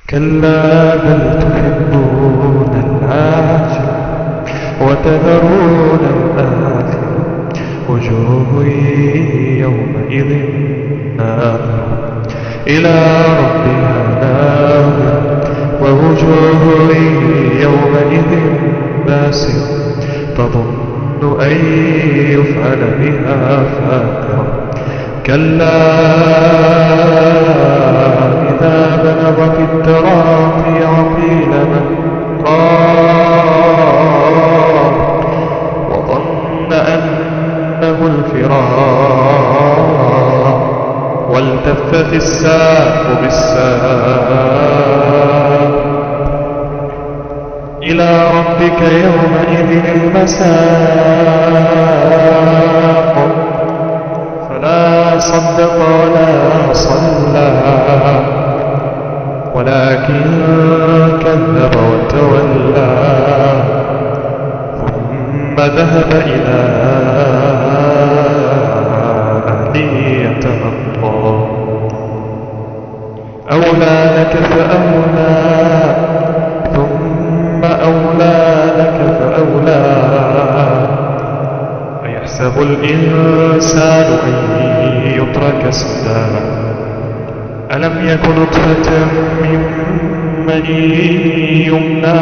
كلا بل تحبون العاجل وتذرون الآخرة وجوه يومئذ ناظرة إلى ربها ناظرة ووجوه يومئذ باسرة تظن أن يفعل بها فاقرة كلا إذا بلغت التراقي وقيل من راق وظن أنه الفراق والتفت الساق بالساق إلى ربك يومئذ المساق فلا صدق ولا صلى ولكن كذب وتولى ثم ذهب إلى أهله يتمطى أولى لك فأولى ثم أولى لك فأولى أيحسب الإنسان أن يترك سدى ألم يكن نطفة من مني يمنى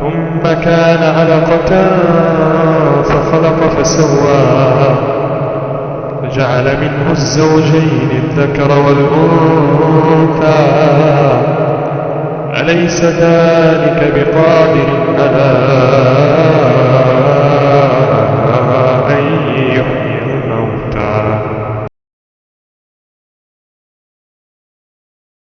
ثم كان علقة فخلق فسوى فجعل منه الزوجين الذكر والأنثى أليس ذلك بقادر على